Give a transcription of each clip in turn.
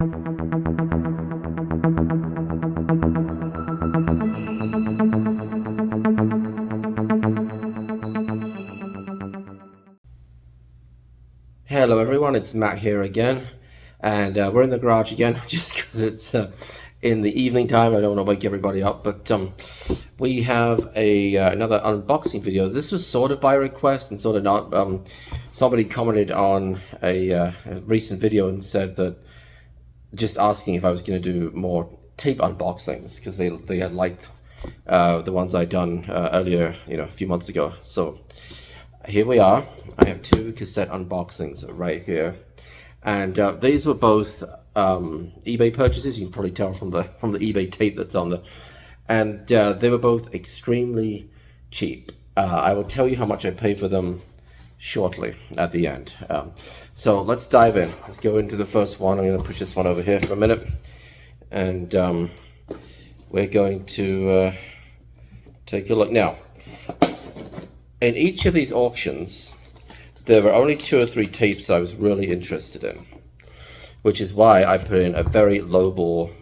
Hello everyone, it's Matt here again, and we're in the garage again just because it's in the evening time. I don't want to wake everybody up, but we have another unboxing video. This was sort of by request and sort of not. Somebody commented on a recent video and said that, just asking if I was going to do more tape unboxings because they had liked the ones I'd done earlier, a few months ago. So here we are. I have two cassette unboxings right here, and these were both eBay purchases. You can probably tell from the eBay tape that's on there, and they were both extremely cheap. I will tell you how much I paid for them shortly at the end. So let's dive in. Let's go into the first one. I'm going to push this one over here for a minute, and we're going to take a look now. In each of these auctions, there were only 2 or 3 tapes I was really interested in, which is why I put in a very lowball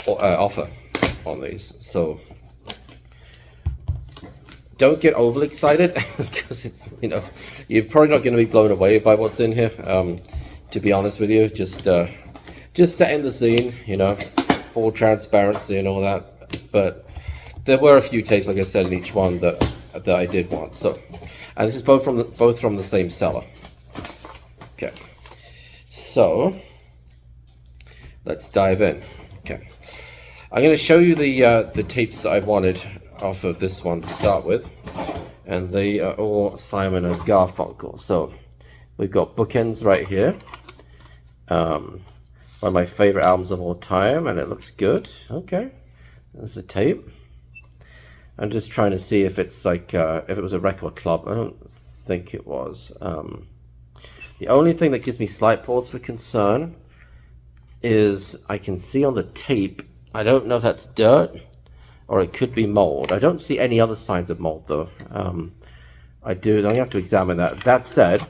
offer on these. So don't get overly excited because it's, you're probably not going to be blown away by what's in here. To be honest with you, just setting the scene, full transparency and all that. But there were a few tapes, like I said, in each one that I did want. So, and this is both from the same seller. Okay, so let's dive in. Okay, I'm going to show you the tapes that I wanted off of this one to start with, and they are all Simon and Garfunkel. So we've got Bookends right here. One of my favorite albums of all time, and it looks good. Okay, there's the tape. I'm just trying to see if it's like if it was a record club. I don't think it was. The only thing that gives me slight pause for concern is I can see on the tape, I don't know if that's dirt or it could be mold. I don't see any other signs of mold though. I have to examine that. That said,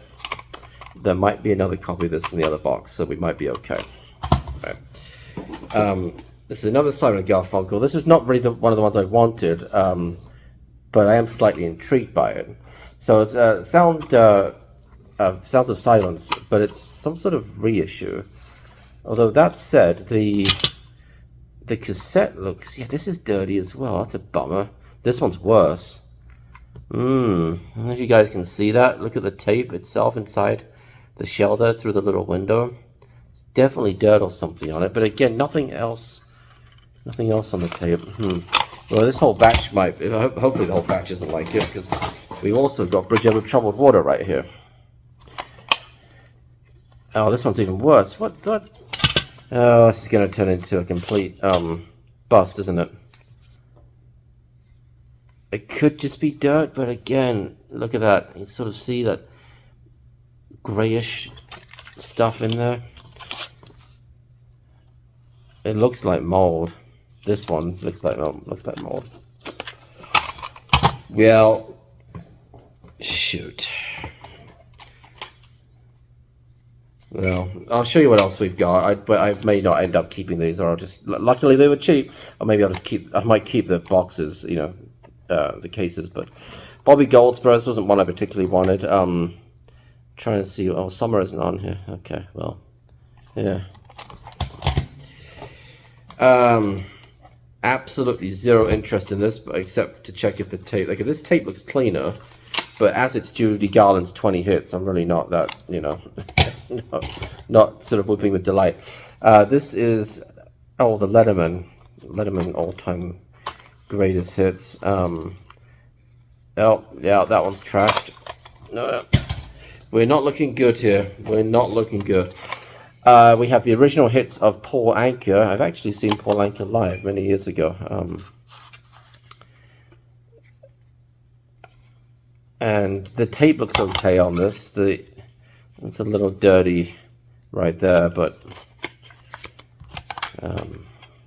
there might be another copy of this in the other box, so we might be okay. Right. This is another Simon & Garfunkel. This is not really one of the ones I wanted, but I am slightly intrigued by it. So it's Sounds of Silence, but it's some sort of reissue. Although that said, the cassette looks, this is dirty as well. That's a bummer. This one's worse. I don't know if you guys can see that. Look at the tape itself inside the shell there through the little window. It's definitely dirt or something on it, but again, nothing else on the tape. Well, this whole batch might, hopefully the whole batch isn't like it, because we've also got Bridge Over Troubled Water right here. Oh, this one's even worse. What? Oh, this is going to turn into a complete bust, isn't it? It could just be dirt, but again, look at that. You sort of see that grayish stuff in there. It looks like mold. This one looks like mold. Well, shoot. Well, I'll show you what else we've got. But I may not end up keeping these, or I'll just. Luckily, they were cheap, or maybe I'll just keep. I might keep the boxes, the cases. But Bobby Goldsboro, this wasn't one I particularly wanted. Trying to see. Oh, Summer isn't on here. Okay, well, yeah. Absolutely zero interest in this, except to check if the tape, if this tape looks cleaner, but as it's Judy Garland's 20 hits, I'm really not that, not sort of whooping with delight. This is, the Letterman all-time greatest hits. Oh, yeah, that one's trashed. No, we're not looking good here. We're not looking good. We have the original hits of Paul Anka. I've actually seen Paul Anka live many years ago. And the tape looks okay on this. It's a little dirty right there, but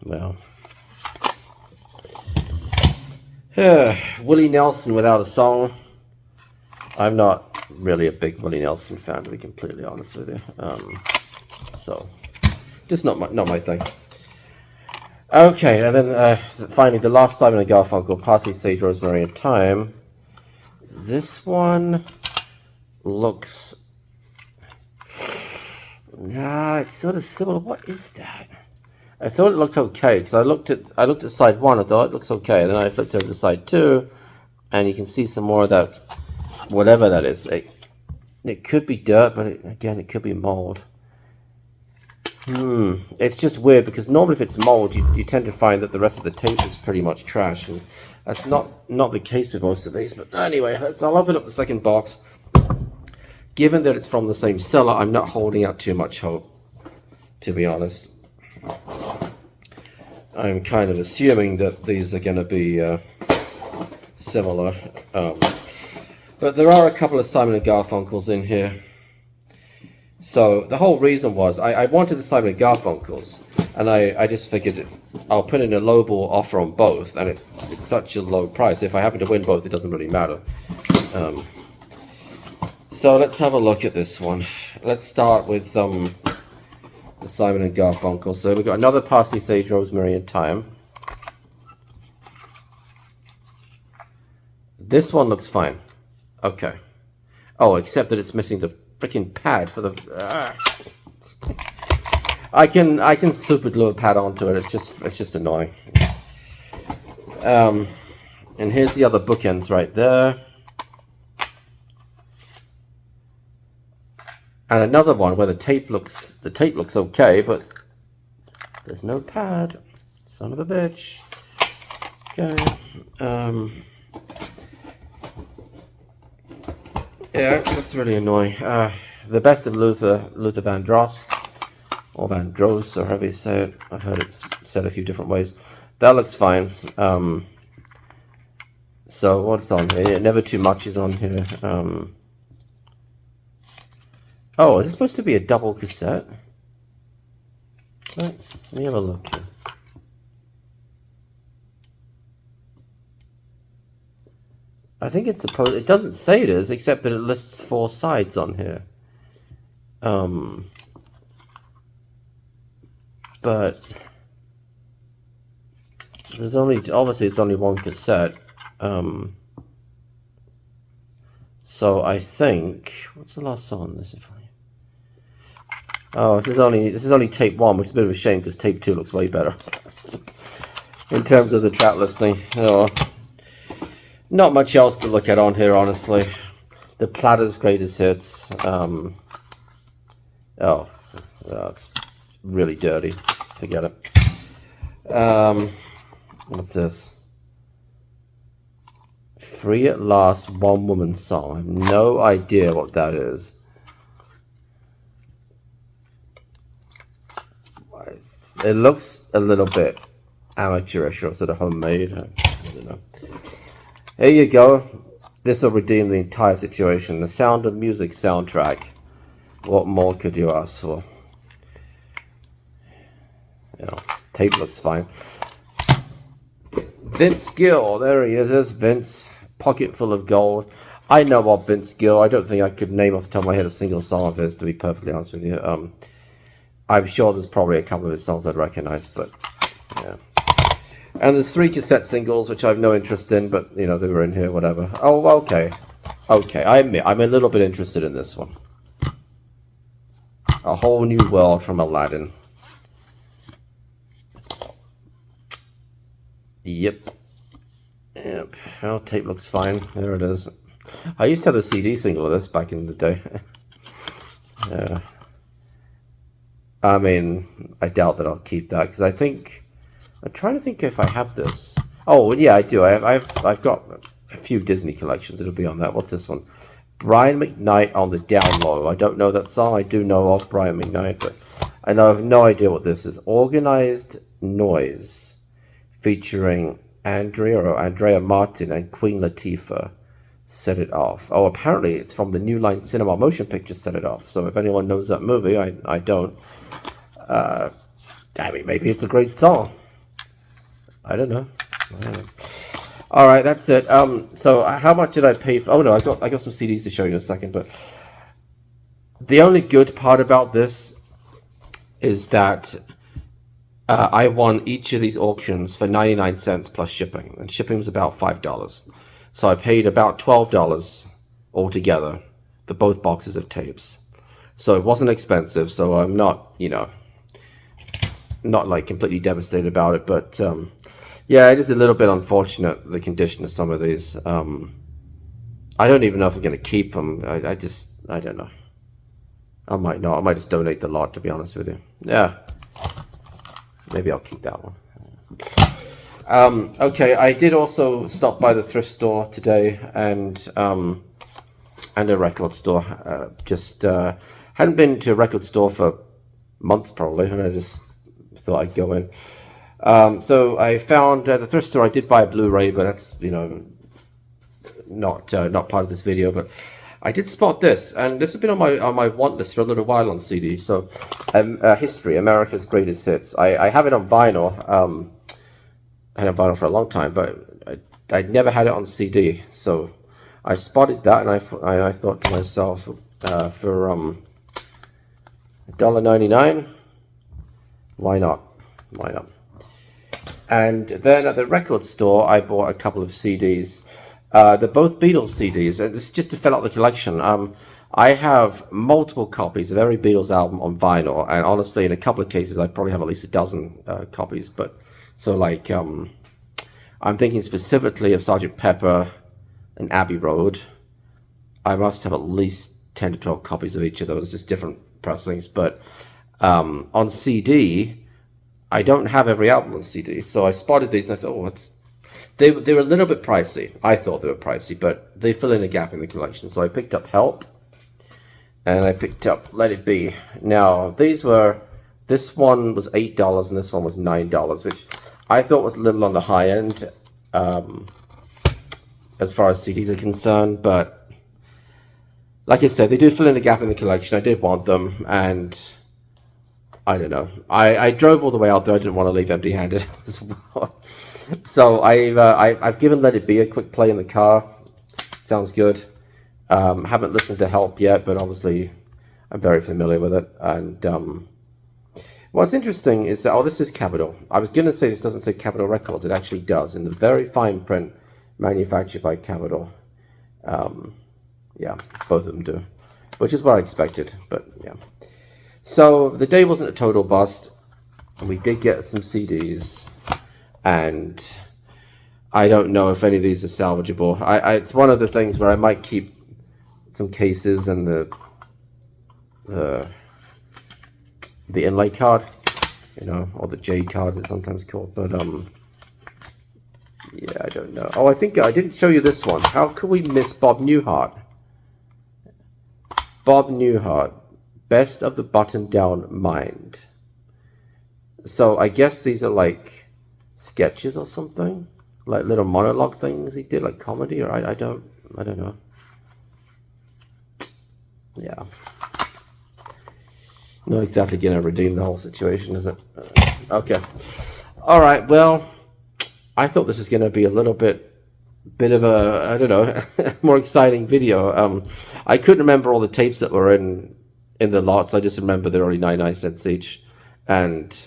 well. Willie Nelson without a song. I'm not really a big Willie Nelson fan, to be completely honest with you. So just not my thing. Okay, and then finally the last Simon and Garfunkel, Parsley, Sage, Rosemary, and Thyme. This one looks... Nah, it's sort of similar. What is that? I thought it looked okay because I looked at side 1. I thought it looks okay. And then I flipped over to side 2, and you can see some more of that, whatever that is. It could be dirt, but again, it could be mold. It's just weird because normally if it's mold, you tend to find that the rest of the tape is pretty much trash, and that's not the case with most of these. But anyway, so I'll open up the second box. Given that it's from the same seller, I'm not holding out too much hope, to be honest. I'm kind of assuming that these are going to be similar. But there are a couple of Simon & Garfunkels in here. So the whole reason was I wanted the Simon & Garfunkels, and I just figured I'll put in a lowball offer on both, and it's such a low price. If I happen to win both, it doesn't really matter. So let's have a look at this one. Let's start with the Simon & Garfunkel. So we've got another Parsley, Sage, Rosemary, and Thyme. This one looks fine. Okay. Oh, except that it's missing the freaking pad for the... I can super glue a pad onto it. It's just annoying. And here's the other bookends right there. And another one where the tape looks okay, but there's no pad. Son of a bitch. Okay. Yeah, that's really annoying. The Best of Luther Vandross, or Vandross, or however you say it. I've heard it said a few different ways. That looks fine. So what's on here? Yeah, Never Too Much is on here. Oh, is this supposed to be a double cassette? Let me have a look here. I think it's supposed... It doesn't say it is, except that it lists 4 sides on here. But there's only... Obviously, it's only one cassette. So I think... What's the last song on this? Oh, this is only tape 1, which is a bit of a shame because tape 2 looks way better in terms of the track listing. Oh, not much else to look at on here, honestly. The Platter's Greatest Hits. Oh, it's really dirty. Forget it. What's this? Free at Last, One Woman Song. I have no idea what that is. It looks a little bit amateurish or sort of homemade. I don't know. Here you go. This will redeem the entire situation. The Sound of Music soundtrack. What more could you ask for? You know, tape looks fine. Vince Gill. There he is. There's Vince. Pocket Full of Gold. I know of Vince Gill. I don't think I could name off the top of my head a single song of his, to be perfectly honest with you. I'm sure there's probably a couple of his songs I'd recognize, but yeah. And there's 3 cassette singles, which I have no interest in, but, you know, they were in here, whatever. Oh, okay. Okay, I admit, I'm a little bit interested in this one. A Whole New World from Aladdin. Yep. Yep. Well, tape looks fine. There it is. I used to have the CD single of this back in the day. Yeah. I mean, I doubt that I'll keep that because I think I'm trying to think if I have this. Oh, yeah, I do. I've got a few Disney collections. It'll be on that. What's this one? Brian McKnight on the Down Low. I don't know that song. I do know of Brian McKnight, but I have no idea what this is. Organized Noise, featuring Andrea Martin and Queen Latifah. Set It Off. Oh, apparently it's from the New Line Cinema motion picture Set It Off. So if anyone knows that movie, I don't. I mean, maybe it's a great song. I don't know. All right, that's it. So how much did I pay for? Oh no, I got some CDs to show you in a second. But the only good part about this is that I won each of these auctions for 99 cents plus shipping, and shipping was about $5. So I paid about $12 altogether for both boxes of tapes. So it wasn't expensive, so I'm not, you know, not like completely devastated about it, but yeah, it is a little bit unfortunate, the condition of some of these. I don't even know if I'm going to keep them. I don't know. I might not. I might just donate the lot, to be honest with you. Yeah. Maybe I'll keep that one. Okay, I did also stop by the thrift store today and a record store. Hadn't been to a record store for months probably, and I just thought I'd go in. So I found at the thrift store. I did buy a Blu-ray, but that's, you know, not part of this video. But I did spot this, and this has been on my want list for a little while on CD. So, History, America's Greatest Hits. I have it on vinyl. I had it on vinyl for a long time, but I never had it on CD. So I spotted that, and I thought to myself, for $1.99, why not? Why not? And then at the record store, I bought a couple of CDs. They're both Beatles CDs, and it's just to fill out the collection. I have multiple copies of every Beatles album on vinyl, and honestly, in a couple of cases, I probably have at least a dozen copies. But so, like, I'm thinking specifically of Sgt. Pepper and Abbey Road. I must have at least 10 to 12 copies of each of those, just different pressings. But on CD, I don't have every album on CD, so I spotted these and I thought, oh, they were a little bit pricey. I thought they were pricey, but they fill in a gap in the collection. So I picked up Help, and I picked up Let It Be. Now, this one was $8 and this one was $9, which I thought was a little on the high end as far as CDs are concerned, but like I said, they do fill in a gap in the collection. I did want them, and I don't know. I drove all the way out there. I didn't want to leave empty-handed as well. So I've given Let It Be a quick play in the car. Sounds good. Haven't listened to Help yet, but obviously I'm very familiar with it. And what's interesting is that, oh, this is Capitol. I was going to say this doesn't say Capitol Records. It actually does, in the very fine print, manufactured by Capitol. Yeah, both of them do, which is what I expected, but yeah. So the day wasn't a total bust. We did get some CDs, and I don't know if any of these are salvageable. It's one of the things where I might keep some cases and the inlay card, you know, or the J card it's sometimes called. But yeah, I don't know. Oh, I think I didn't show you this one. How could we miss Bob Newhart? Bob Newhart, Best of the Button-Down Mind. So I guess these are like sketches or something, like little monologue things he did, like comedy, or I don't know. Yeah, not exactly gonna redeem the whole situation, is it? Okay, all right. Well, I thought this was gonna be a little bit of a, I don't know, more exciting video. I couldn't remember all the tapes that were in the lots. I just remember they're only 99 cents each, and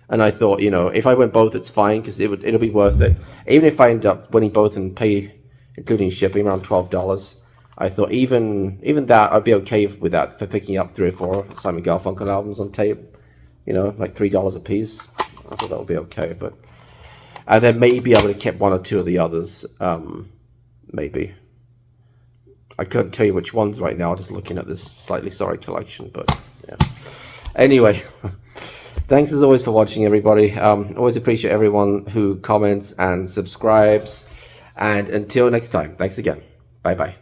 I thought, you know, if I win both, it's fine, because it'll be worth it. Even if I end up winning both and pay, including shipping, around $12, I thought even that I'd be okay with that, for picking up 3 or 4 Simon Garfunkel albums on tape, you know, like $3 a piece. I thought that would be okay, but and then maybe I would have kept 1 or 2 of the others, maybe. I couldn't tell you which ones right now, just looking at this slightly sorry collection, but yeah. Anyway, thanks as always for watching, everybody. Always appreciate everyone who comments and subscribes. And until next time, thanks again. Bye-bye.